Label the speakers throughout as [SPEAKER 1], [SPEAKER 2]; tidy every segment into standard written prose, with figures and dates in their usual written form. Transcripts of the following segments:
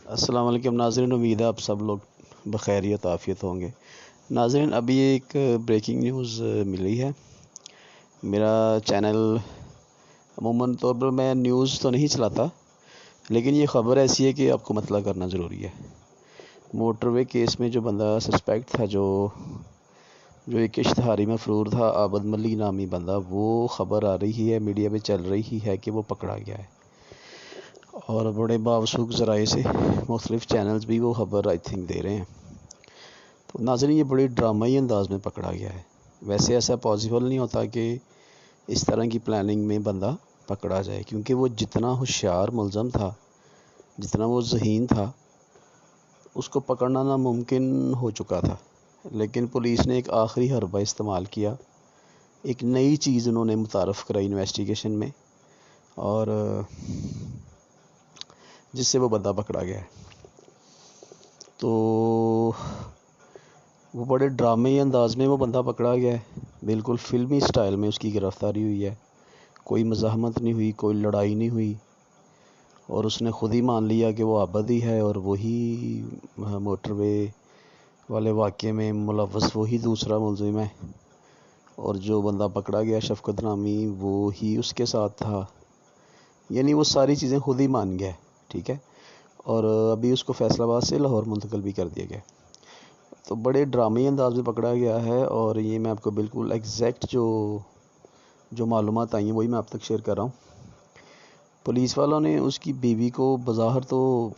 [SPEAKER 1] السلام علیکم ناظرین، امید ہے آپ سب لوگ بخیریت عافیت ہوں گے۔ ناظرین، ابھی ایک بریکنگ نیوز ملی ہے۔ میرا چینل عموماً طور پر میں نیوز تو نہیں چلاتا، لیکن یہ خبر ایسی ہے کہ آپ کو مطلع کرنا ضروری ہے۔ موٹر وے کیس میں جو بندہ سسپیکٹ تھا، جو ایک اشتہاری مفرور تھا، عابد ملی نامی بندہ، وہ خبر آ رہی ہے، میڈیا پہ چل رہی ہے کہ وہ پکڑا گیا ہے، اور بڑے باوثوق ذرائع سے مختلف چینلز بھی وہ خبر دے رہے ہیں۔ تو ناظرین، یہ بڑی ڈرامائی انداز میں پکڑا گیا ہے۔ ویسے ایسا پاسبل نہیں ہوتا کہ اس طرح کی پلاننگ میں بندہ پکڑا جائے، کیونکہ وہ جتنا ہوشیار ملزم تھا، جتنا وہ ذہین تھا، اس کو پکڑنا ناممکن ہو چکا تھا۔ لیکن پولیس نے ایک آخری حربہ استعمال کیا، ایک نئی چیز انہوں نے متعارف کرائی انویسٹیگیشن میں، اور جس سے وہ بندہ پکڑا گیا ہے۔ تو وہ بڑے ڈرامے انداز میں وہ بندہ پکڑا گیا ہے، بالکل فلمی سٹائل میں اس کی گرفتاری ہوئی ہے۔ کوئی مزاحمت نہیں ہوئی، کوئی لڑائی نہیں ہوئی، اور اس نے خود ہی مان لیا کہ وہ عابد ہی ہے، اور وہی موٹر وے والے واقعے میں ملوث وہی دوسرا ملزم ہے، اور جو بندہ پکڑا گیا شفقت نامی، وہ ہی اس کے ساتھ تھا۔ یعنی وہ ساری چیزیں خود ہی مان گیا ہے، ٹھیک ہے، اور ابھی اس کو فیصل آباد سے لاہور منتقل بھی کر دیا گیا۔ تو بڑے ڈرامی انداز میں پکڑا گیا ہے، اور یہ میں آپ کو بالکل ایگزیکٹ جو معلومات آئی ہیں وہی میں آپ تک شیئر کر رہا ہوں۔ پولیس والوں نے اس کی بیوی کو بظاہر تو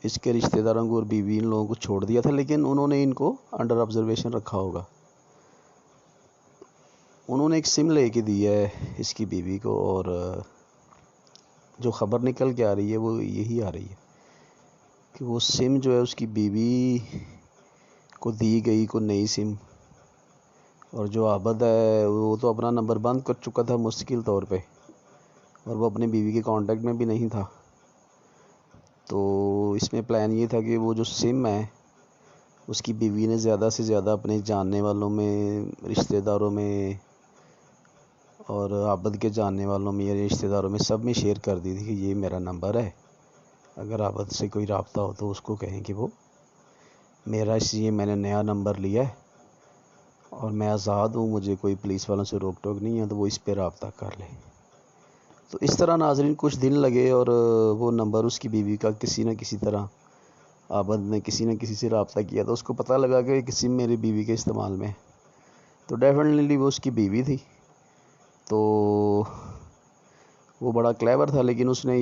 [SPEAKER 1] اس کے رشتہ داروں کو اور بیوی ان لوگوں کو چھوڑ دیا تھا، لیکن انہوں نے ان کو انڈر آبزرویشن رکھا ہوگا۔ انہوں نے ایک سم لے کے دی ہے اس کی بیوی کو، اور جو خبر نکل کے آ رہی ہے وہ یہی آ رہی ہے کہ وہ سم جو ہے اس کی بیوی کو دی گئی، کو نئی سم، اور جو عابد ہے وہ تو اپنا نمبر بند کر چکا تھا مستقل طور پہ، اور وہ اپنی بیوی کے کانٹیکٹ میں بھی نہیں تھا۔ تو اس میں پلان یہ تھا کہ وہ جو سم ہے اس کی بیوی نے زیادہ سے زیادہ اپنے جاننے والوں میں، رشتہ داروں میں، اور عابد کے جاننے والوں میں یا رشتہ داروں میں سب میں شیئر کر دی تھی کہ یہ میرا نمبر ہے، اگر عابد سے کوئی رابطہ ہو تو اس کو کہیں کہ وہ میرا، اس لیے میں نے نیا نمبر لیا ہے اور میں آزاد ہوں، مجھے کوئی پولیس والوں سے روک ٹوک نہیں ہے، تو وہ اس پہ رابطہ کر لے۔ تو اس طرح ناظرین کچھ دن لگے، اور وہ نمبر اس کی بیوی کا کسی نہ کسی طرح عابد نے کسی نہ کسی سے رابطہ کیا، تو اس کو پتہ لگا کہ کسی میری بیوی کے استعمال میں، تو ڈیفینیٹلی وہ اس کی بیوی تھی۔ تو وہ بڑا کلیور تھا، لیکن اس نے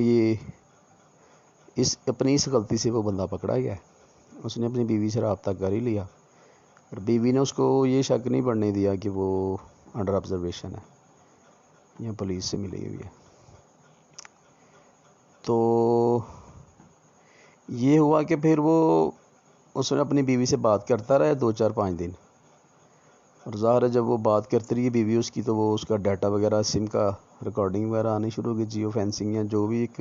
[SPEAKER 1] اپنی اس غلطی سے وہ بندہ پکڑا گیا۔ اس نے اپنی بیوی سے رابطہ کر ہی لیا، اور بیوی نے اس کو یہ شک نہیں پڑنے دیا کہ وہ انڈر آبزرویشن ہے یا پولیس سے ملی ہوئی ہے۔ تو یہ ہوا کہ پھر اس نے اپنی بیوی سے بات کرتا رہا 2-4-5 دن، اور ظاہر ہے جب وہ بات کرتی رہی بیوی اس کی، تو وہ اس کا ڈیٹا وغیرہ، سم کا ریکارڈنگ وغیرہ آنی شروع ہو گئی، جیو فینسنگ یا جو بھی ایک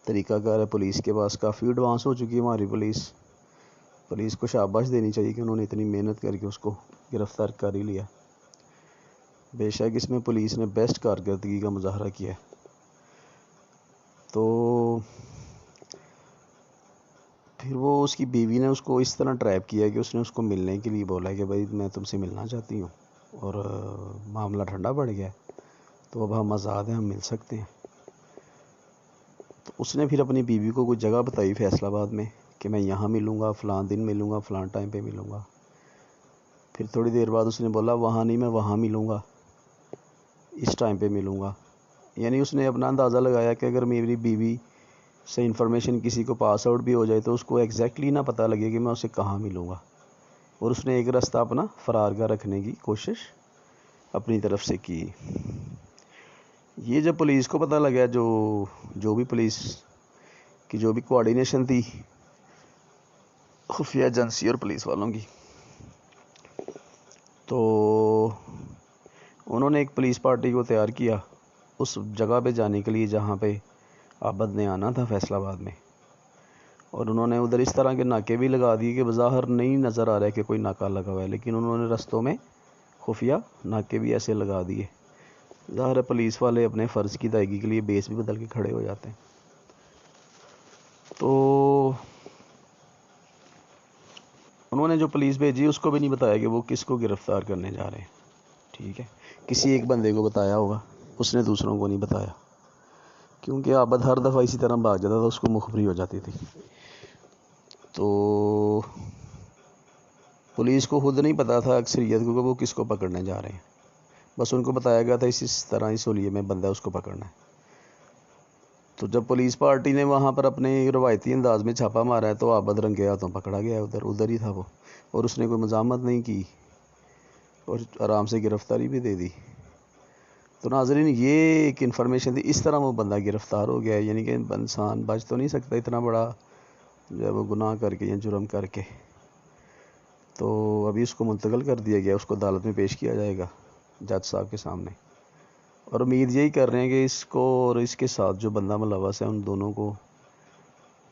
[SPEAKER 1] طریقہ کار ہے پولیس کے پاس، کافی ایڈوانس ہو چکی ہے ہماری پولیس کو شاباش دینی چاہیے کہ انہوں نے اتنی محنت کر کے اس کو گرفتار کر ہی لیا۔ بے شک اس میں پولیس نے بیسٹ کارکردگی کا مظاہرہ کیا ہے۔ تو پھر وہ اس کی بیوی نے اس کو اس طرح ٹریپ کیا کہ اس نے اس کو ملنے کے لیے بولا کہ بھائی میں تم سے ملنا چاہتی ہوں، اور معاملہ ٹھنڈا پڑ گیا، تو اب ہم آزاد ہیں، ہم مل سکتے ہیں۔ تو اس نے پھر اپنی بیوی کو کوئی جگہ بتائی فیصل آباد میں کہ میں یہاں ملوں گا، فلاں دن ملوں گا، فلاں ٹائم پہ ملوں گا۔ پھر تھوڑی دیر بعد اس نے بولا وہاں نہیں، میں وہاں ملوں گا، اس ٹائم پہ ملوں گا۔ یعنی اس نے اپنا اندازہ لگایا کہ اگر میری بیوی سے انفارمیشن کسی کو پاس آؤٹ بھی ہو جائے تو اس کو ایگزیکٹلی نہ پتہ لگے کہ میں اسے کہاں ملوں گا، اور اس نے ایک راستہ اپنا فرار کا رکھنے کی کوشش اپنی طرف سے کی۔ یہ جب پولیس کو پتہ لگا، جو بھی پولیس کی جو بھی کوآرڈینیشن تھی خفیہ ایجنسی اور پولیس والوں کی، تو انہوں نے ایک پولیس پارٹی کو تیار کیا اس جگہ پہ جانے کے لیے جہاں پہ عابد نے آنا تھا فیصل آباد میں، اور انہوں نے ادھر اس طرح کے ناکے بھی لگا دیے کہ بظاہر نہیں نظر آ رہا ہے کہ کوئی ناکہ لگا ہوا ہے، لیکن انہوں نے رستوں میں خفیہ ناکے بھی ایسے لگا دیے۔ ظاہر ہے پولیس والے اپنے فرض کی ادائیگی کے لیے بیس بھی بدل کے کھڑے ہو جاتے ہیں۔ تو انہوں نے جو پولیس بھیجی اس کو بھی نہیں بتایا کہ وہ کس کو گرفتار کرنے جا رہے ہیں. ٹھیک ہے, کسی ایک بندے کو بتایا ہوگا, اس نے دوسروں کو نہیں بتایا, کیونکہ عابد ہر دفعہ اسی طرح بھاگ جاتا تھا, اس کو مخبری ہو جاتی تھی. تو پولیس کو خود نہیں پتا تھا اکثریت کو کہ وہ کس کو پکڑنے جا رہے ہیں, بس ان کو بتایا گیا تھا اس طرح اس ہولیے میں بندہ اس کو پکڑنا ہے. تو جب پولیس پارٹی نے وہاں پر اپنے روایتی انداز میں چھاپا مارا ہے تو عابد رنگے ہاتھوں پکڑا گیا, ادھر ہی تھا وہ, اور اس نے کوئی مزاحمت نہیں کی اور آرام سے گرفتاری بھی دے دی. تو ناظرین یہ ایک انفارمیشن تھی, اس طرح وہ بندہ گرفتار ہو گیا ہے. یعنی کہ انسان بچ تو نہیں سکتا اتنا بڑا جو ہے وہ گناہ کر کے یا جرم کر کے. تو ابھی اس کو منتقل کر دیا گیا, اس کو عدالت میں پیش کیا جائے گا جج صاحب کے سامنے, اور امید یہی کر رہے ہیں کہ اس کو اور اس کے ساتھ جو بندہ ملوث ہے ان دونوں کو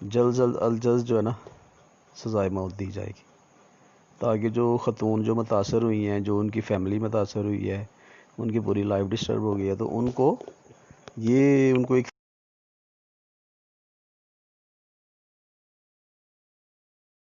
[SPEAKER 1] جلد الجلد جو ہے نا سزائے موت دی جائے گی, تاکہ جو خاتون جو متاثر ہوئی ہیں, جو ان کی فیملی متاثر ہوئی ہے, ان کی پوری لائف ڈسٹرب ہو گئی ہے, تو ان کو ایک